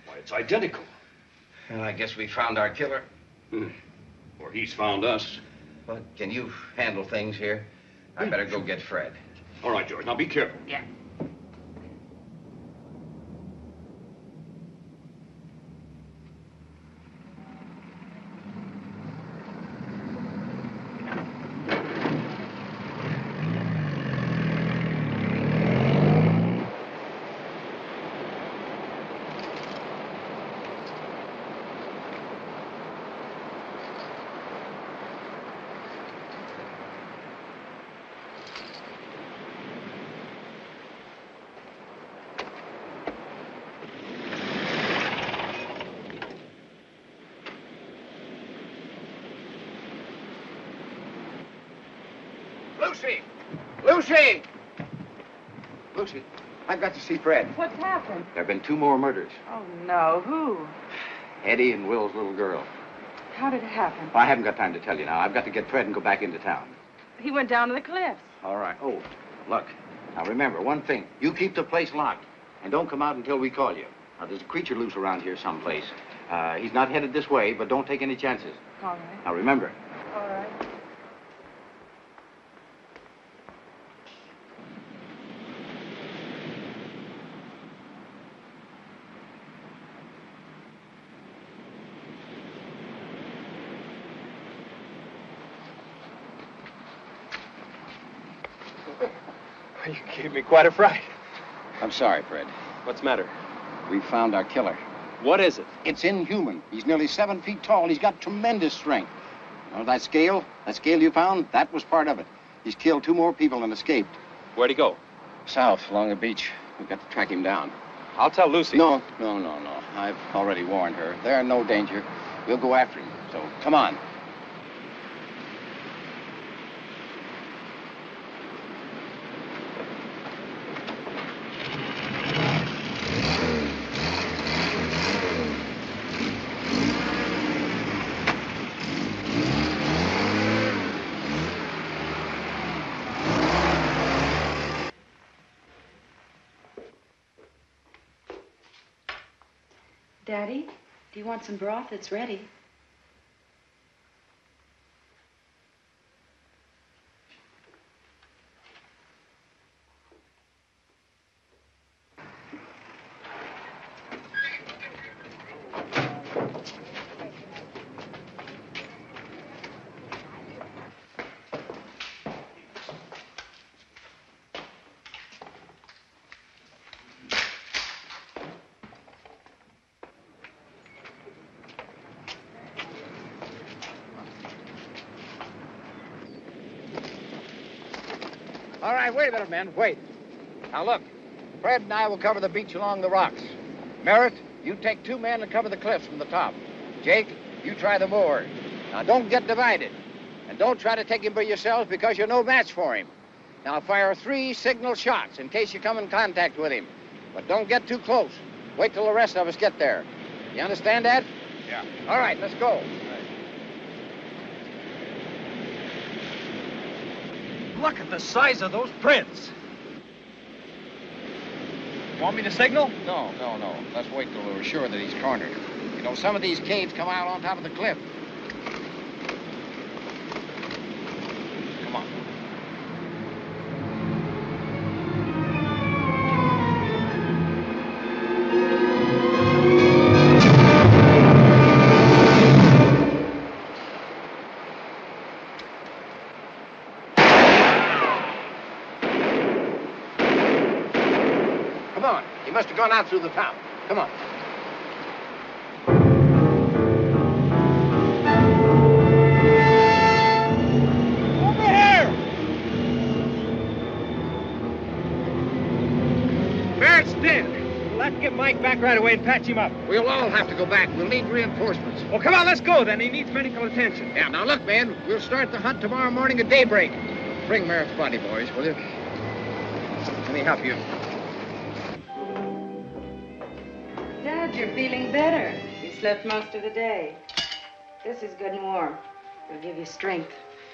S2: Why, it's identical.
S3: Well, I guess we found our killer.
S2: Or he's found us.
S3: Well, can you handle things here? I better go get Fred.
S2: All right, George. Now be careful.
S3: Yeah. Lucy! Lucy! Lucy, I've got to see Fred.
S6: What's happened?
S3: There have been 2 more murders.
S6: Oh, no. Who?
S3: Eddie and Will's little girl.
S6: How did it happen?
S3: Well, I haven't got time to tell you now. I've got to get Fred and go back into town.
S6: He went down to the cliffs.
S3: All right. Oh, look. Now, remember, one thing. You keep the place locked, and don't come out until we call you. Now, there's a creature loose around here someplace. He's not headed this way, but don't take any chances.
S6: All right.
S3: Now, remember.
S6: All right.
S1: You gave me quite a fright.
S3: I'm sorry, Fred.
S7: What's the matter?
S3: We found our killer.
S7: What is it?
S3: It's inhuman. He's nearly 7 feet tall. He's got tremendous strength. You know, that scale you found, that was part of it. He's killed 2 more people and escaped.
S7: Where'd he go?
S3: South, along the beach. We've got to track him down.
S7: I'll tell Lucy.
S3: No. I've already warned her. They're in no danger. We'll go after him. So, come on.
S6: Daddy, do you want some broth? It's ready.
S3: All right, wait a minute, men. Wait. Now, look. Fred and I will cover the beach along the rocks. Merritt, you take 2 men and cover the cliffs from the top. Jake, you try the moor. Now, don't get divided. And don't try to take him by yourselves because you're no match for him. Now, fire 3 signal shots in case you come in contact with him. But don't get too close. Wait till the rest of us get there. You understand that?
S1: Yeah.
S3: All right, let's go.
S1: Look at the size of those prints. Want me to signal?
S3: No. Let's wait till we're sure that he's cornered. You know, some of these caves come out on top of the cliff. Come on. He must have gone out through the top. Come on.
S1: Over here! Merritt's dead. We'll have to get Mike back right away and patch him up.
S3: We'll all have to go back. We'll need reinforcements.
S1: Well, come on, let's go then. He needs medical attention.
S3: Yeah, now look, man. We'll start the hunt tomorrow morning at daybreak. Bring Merritt's body, boys, will you? Let me help you.
S6: Dad, you're feeling better. You slept most of the day. This is good and warm. It'll give you strength.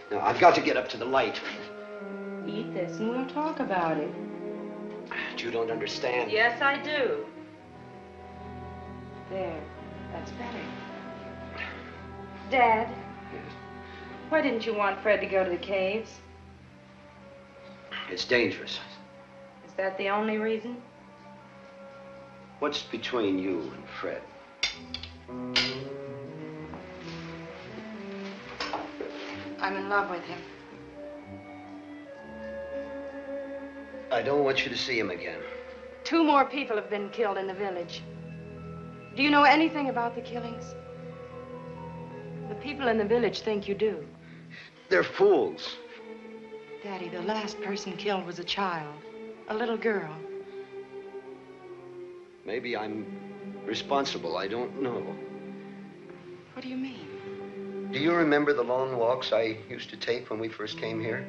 S4: No, I've got to get up to the light.
S6: Eat this and we'll talk about it.
S4: But you don't understand.
S6: Yes, I do. There. That's better. Dad,
S4: Yes.
S6: why didn't you want Fred to go to the caves?
S4: It's dangerous.
S6: Is that the only reason?
S4: What's between you and Fred?
S6: I'm in love with him.
S4: I don't want you to see him again.
S6: 2 more people have been killed in the village. Do you know anything about the killings? The people in the village think you do.
S4: They're fools.
S6: Daddy, the last person killed was a child, a little girl.
S4: Maybe I'm responsible. I don't know.
S6: What do you mean?
S4: Do you remember the long walks I used to take when we first came here?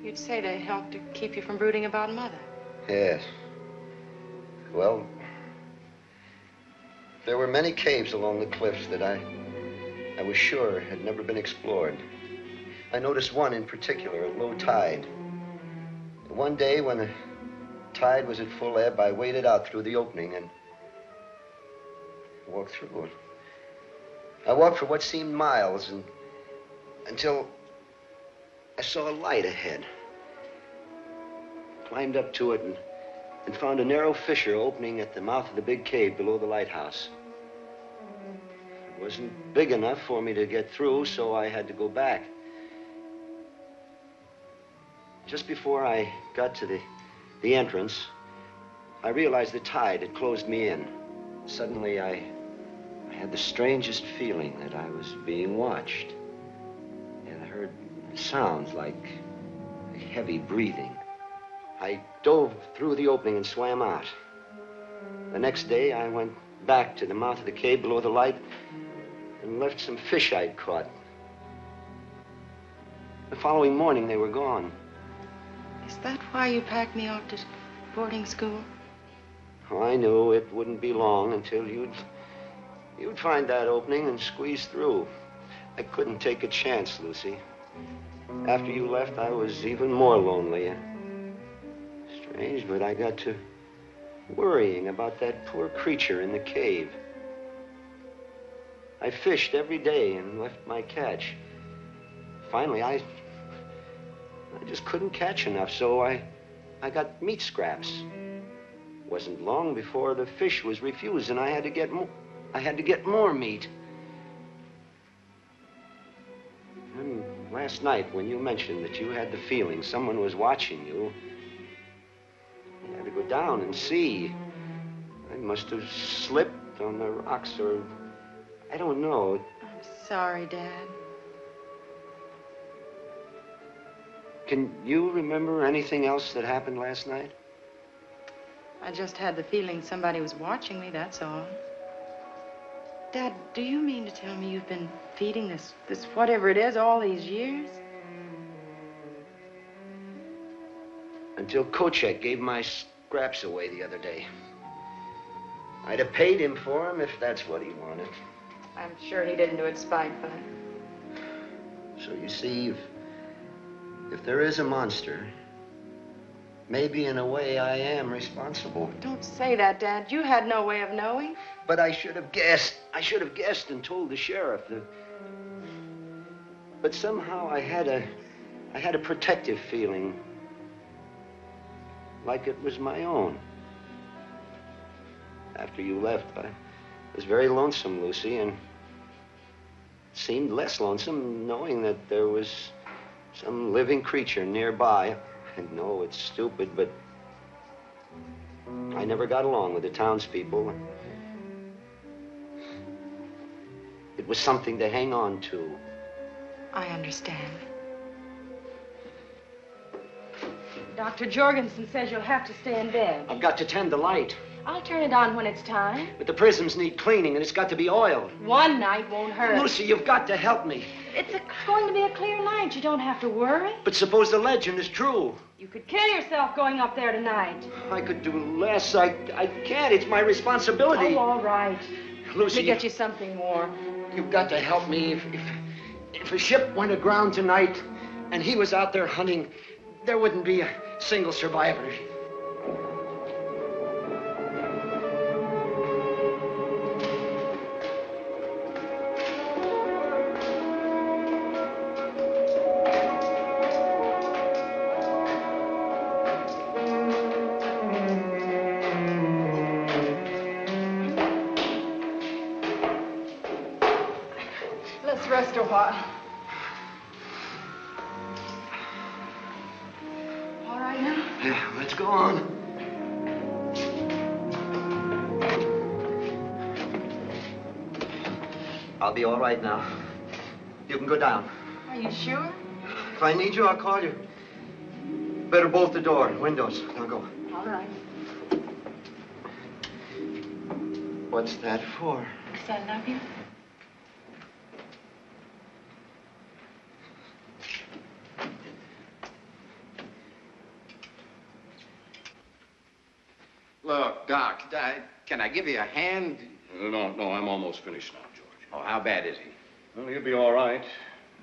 S6: You'd say to help to keep you from brooding about Mother.
S4: Yes. Well, there were many caves along the cliffs that I was sure had never been explored. I noticed one in particular at low tide. One day when the tide was at full ebb, I waded out through the opening and walked through it. I walked for what seemed miles until I saw a light ahead. Climbed up to it and found a narrow fissure opening at the mouth of the big cave below the lighthouse. It wasn't big enough for me to get through, so I had to go back. Just before I got to the entrance, I realized the tide had closed me in. Suddenly, I had the strangest feeling that I was being watched. And I heard sounds like heavy breathing. I dove through the opening and swam out. The next day, I went back to the mouth of the cave below the light and left some fish I'd caught. The following morning, they were gone.
S6: Is that why you packed me off to boarding school?
S4: Oh, I knew it wouldn't be long until you'd find that opening and squeeze through. I couldn't take a chance, Lucy. After you left, I was even more lonely. Strange, but I got to worrying about that poor creature in the cave. I fished every day and left my catch. Finally, I just couldn't catch enough, so I got meat scraps. It wasn't long before the fish was refused, and I had to get more meat. And last night, when you mentioned that you had the feeling someone was watching you, I had to go down and see. I must have slipped on the rocks, or I don't know.
S6: I'm sorry, Dad.
S4: Can you remember anything else that happened last night?
S6: I just had the feeling somebody was watching me, that's all. Dad, do you mean to tell me you've been feeding this whatever it is all these years?
S4: Until Kochek gave my scraps away the other day. I'd have paid him for them if that's what he wanted.
S6: I'm sure he didn't do it spitefully.
S4: So you see, if there is a monster, maybe in a way I am responsible.
S6: Don't say that, Dad. You had no way of knowing.
S4: But I should have guessed. I should have guessed and told the sheriff. But somehow I had a protective feeling, like it was my own. After you left, I was very lonesome, Lucy, and it seemed less lonesome knowing that there was some living creature nearby. I know it's stupid, but I never got along with the townspeople. It was something to hang on to.
S6: I understand. Dr. Jorgensen says you'll have to stay in bed.
S4: I've got to tend the light.
S6: I'll turn it on when it's time.
S4: But the prisms need cleaning, and it's got to be oiled.
S6: One night won't hurt.
S4: Lucy, you've got to help me.
S6: It's going to be a clear night. You don't have to worry.
S4: But suppose the legend is true.
S6: You could kill yourself going up there tonight.
S4: I could do less. I can't. It's my responsibility.
S6: Oh, all right.
S4: Lucy,
S6: Let me get you something warm.
S4: You've got to help me. If a ship went aground tonight and he was out there hunting, there wouldn't be a single survivor.
S6: Let's rest a while. All right now?
S4: Yeah, let's go on. I'll be all right now. You can go down.
S6: Are you sure?
S4: If I need you, I'll call you. Better bolt the door, windows. Now go.
S6: All right.
S4: What's that for?
S6: Because I love you.
S3: Look, Doc, can I give you a hand?
S2: No, I'm almost finished now, George.
S3: Oh, how bad is he?
S2: Well, he'll be all right.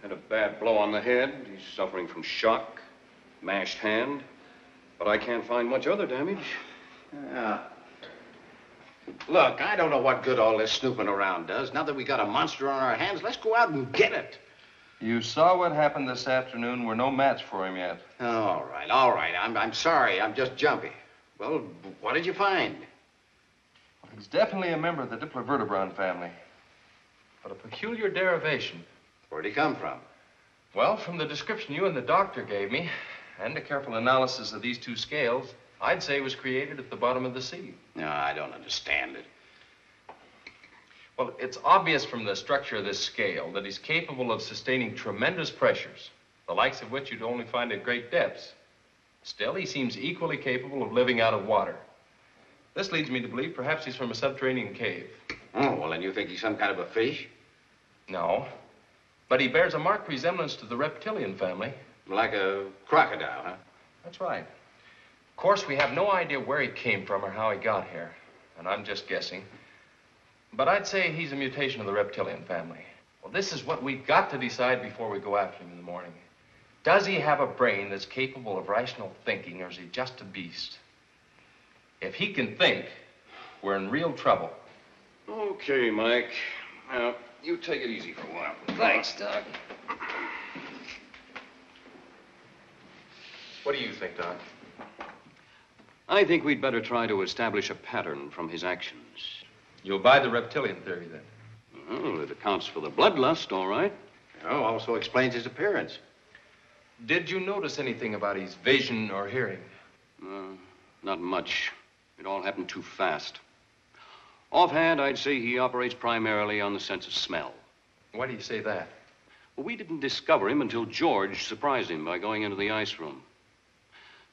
S2: Had a bad blow on the head. He's suffering from shock, mashed hand. But I can't find much other damage.
S3: Look, I don't know what good all this snooping around does. Now that we got a monster on our hands, let's go out and get it.
S7: You saw what happened this afternoon. We're no match for him yet.
S3: All right. I'm sorry. I'm just jumpy. Well, what did you find?
S7: Well, he's definitely a member of the Diplovertebron family. But a peculiar derivation.
S3: Where'd he come from?
S7: Well, from the description you and the doctor gave me, and a careful analysis of these two scales, I'd say he was created at the bottom of the sea.
S3: No, I don't understand it.
S7: Well, it's obvious from the structure of this scale that he's capable of sustaining tremendous pressures, the likes of which you'd only find at great depths. Still, he seems equally capable of living out of water. This leads me to believe perhaps he's from a subterranean cave.
S3: Oh, well, then you think he's some kind of a fish?
S7: No, but he bears a marked resemblance to the reptilian family.
S3: Like a crocodile, huh?
S7: That's right. Of course, we have no idea where he came from or how he got here, and I'm just guessing. But I'd say he's a mutation of the reptilian family. Well, this is what we've got to decide before we go after him in the morning. Does he have a brain that's capable of rational thinking, or is he just a beast? If he can think, we're in real trouble.
S2: Okay, Mike. Now, you take it easy for a while.
S7: Thanks, Doc. What do you think, Doc?
S2: I think we'd better try to establish a pattern from his actions.
S7: You'll buy the reptilian theory, then?
S2: Well, it accounts for the bloodlust, all right.
S3: Oh, also explains his appearance.
S7: Did you notice anything about his vision or hearing?
S2: Not much. It all happened too fast. Offhand, I'd say he operates primarily on the sense of smell.
S7: Why do you say that?
S2: Well, we didn't discover him until George surprised him by going into the ice room.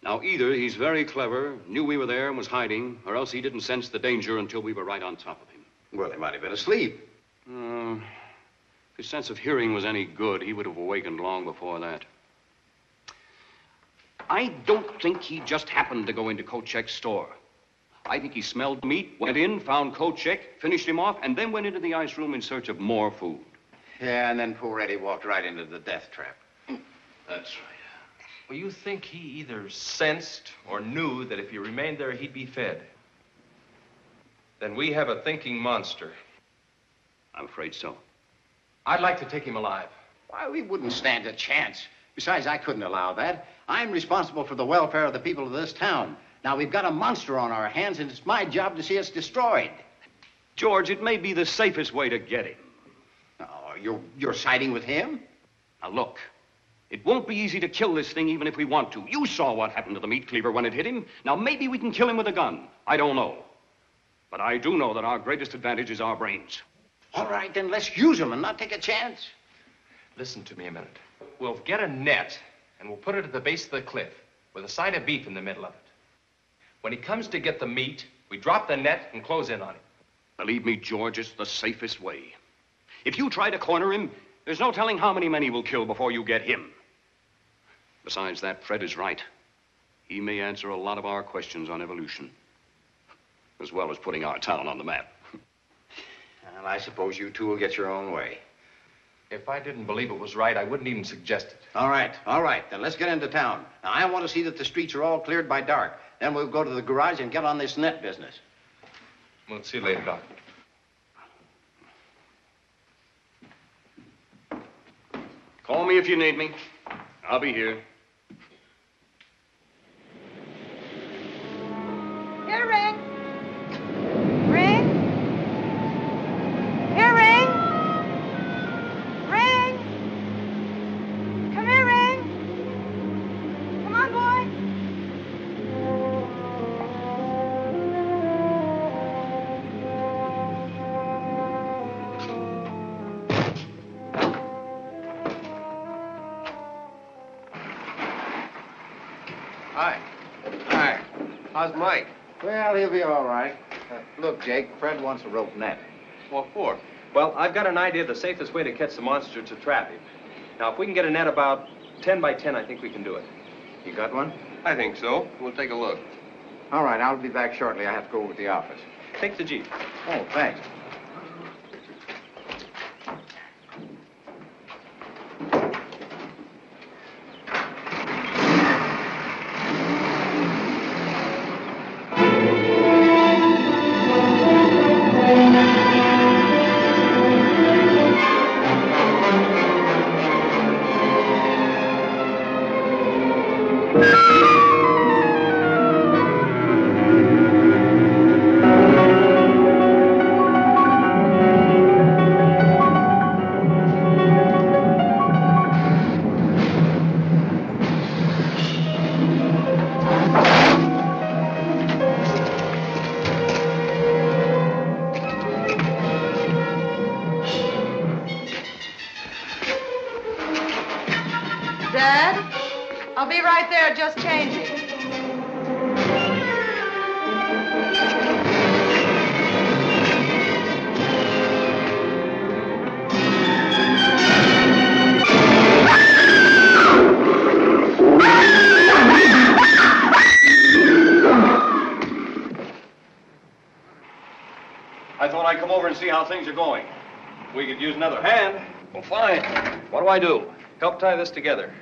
S2: Now, either he's very clever, knew we were there and was hiding, or else he didn't sense the danger until we were right on top of him.
S3: Well, he might have been asleep.
S2: If his sense of hearing was any good, he would have awakened long before that. I don't think he just happened to go into Kochek's store. I think he smelled meat, went in, found Kochek, finished him off, and then went into the ice room in search of more food.
S3: Yeah, and then poor Eddie walked right into the death trap.
S2: That's right.
S7: Well, you think he either sensed or knew that if he remained there, he'd be fed? Then we have a thinking monster.
S2: I'm afraid so.
S7: I'd like to take him alive.
S3: Why, we wouldn't stand a chance. Besides, I couldn't allow that. I'm responsible for the welfare of the people of this town. Now, we've got a monster on our hands, and it's my job to see us destroyed.
S2: George, it may be the safest way to get him.
S3: Oh, you're siding with him?
S2: Now, look. It won't be easy to kill this thing even if we want to. You saw what happened to the meat cleaver when it hit him. Now, maybe we can kill him with a gun. I don't know. But I do know that our greatest advantage is our brains.
S3: All right, then let's use them and not take a chance.
S7: Listen to me a minute. We'll get a net, and we'll put it at the base of the cliff with a side of beef in the middle of it. When he comes to get the meat, we drop the net and close in on him.
S2: Believe me, George, it's the safest way. If you try to corner him, there's no telling how many men he will kill before you get him. Besides that, Fred is right. He may answer a lot of our questions on evolution, as well as putting our town on the map.
S3: Well, I suppose you two will get your own way.
S7: If I didn't believe it was right, I wouldn't even suggest it.
S3: All right. Then let's get into town. Now, I want to see that the streets are all cleared by dark. Then we'll go to the garage and get on this net business.
S7: We'll see you later, Doc.
S2: Call me if you need me. I'll be here.
S6: Here, Ring. Ring. Here, Ring. Ring. Come here, Ring. Come on, boy.
S3: Hi.
S1: How's Mike?
S3: Well, he'll be all right. Look, Jake, Fred wants a rope net.
S7: What for? Well, I've got an idea of the safest way to catch the monster to trap him. Now, if we can get a net about 10 by 10, I think we can do it.
S3: You got one?
S1: I think so. We'll take a look.
S3: All right, I'll be back shortly. I have to go over to the office.
S1: Take the Jeep.
S3: Oh, thanks.
S6: Dad, I'll be right there, just changing.
S1: I thought I'd come over and see how things are going. We could use another hand.
S7: Well, fine. What do I do? Help tie this together.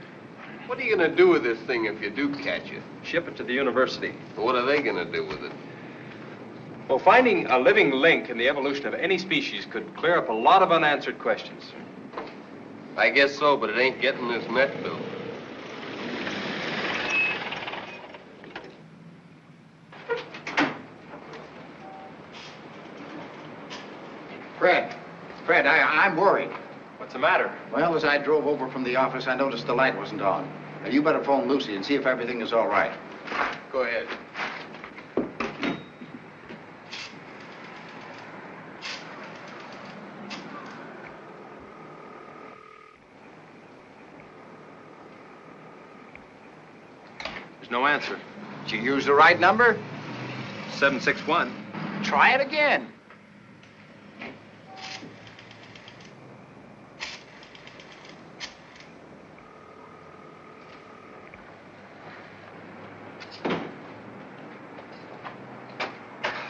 S10: What are you going to do with this thing if you do catch it?
S7: Ship it to the university.
S10: What are they going to do with it?
S7: Well, finding a living link in the evolution of any species could clear up a lot of unanswered questions.
S10: I guess so, but it ain't getting this net built.
S3: Fred, I'm worried.
S7: What's the matter?
S3: Well, as I drove over from the office, I noticed the light wasn't on. Now, you better phone Lucy and see if everything is all right.
S10: Go ahead.
S7: There's no answer.
S3: Did you use the right number?
S7: 761.
S3: Try it again.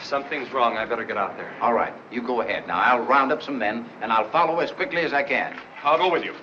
S7: Something's wrong. I better get out there.
S3: All right, you go ahead. Now, I'll round up some men, and I'll follow as quickly as I can.
S1: I'll go with you.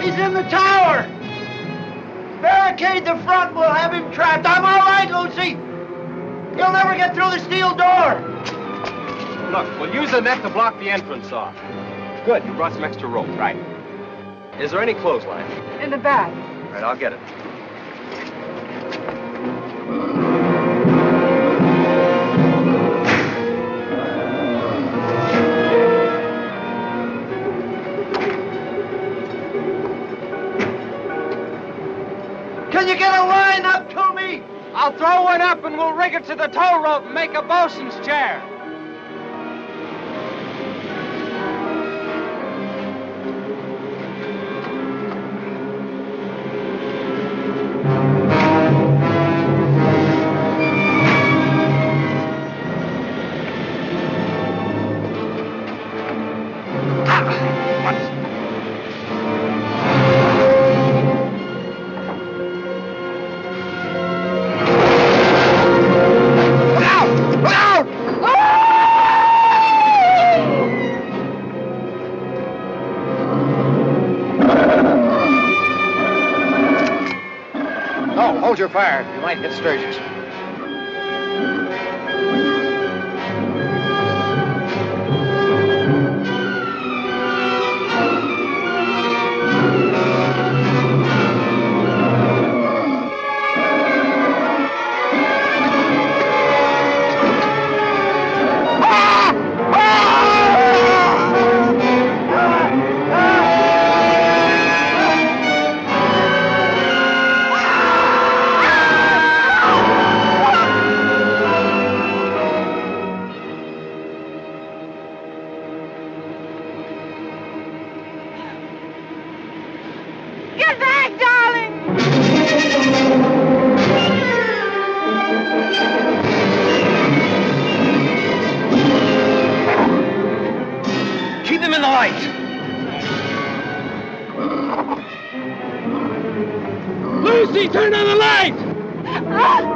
S11: He's in the tower. Barricade the front. We'll have him trapped. I'm all right, Lucy. He'll never get through the steel door.
S1: Look, we'll use the net to block the entrance off. Good, you brought some extra rope. Right. Is there any clothesline?
S6: In the back.
S1: All right, I'll get it.
S11: Can you get a line up to me?
S1: I'll throw one up and we'll rig it to the tow rope and make a bosun's chair.
S4: Hold your fire. You might hit Sturgis.
S9: Get back, darling!
S11: Keep him in the light.
S1: Lucy, turn on the light!
S9: Ah!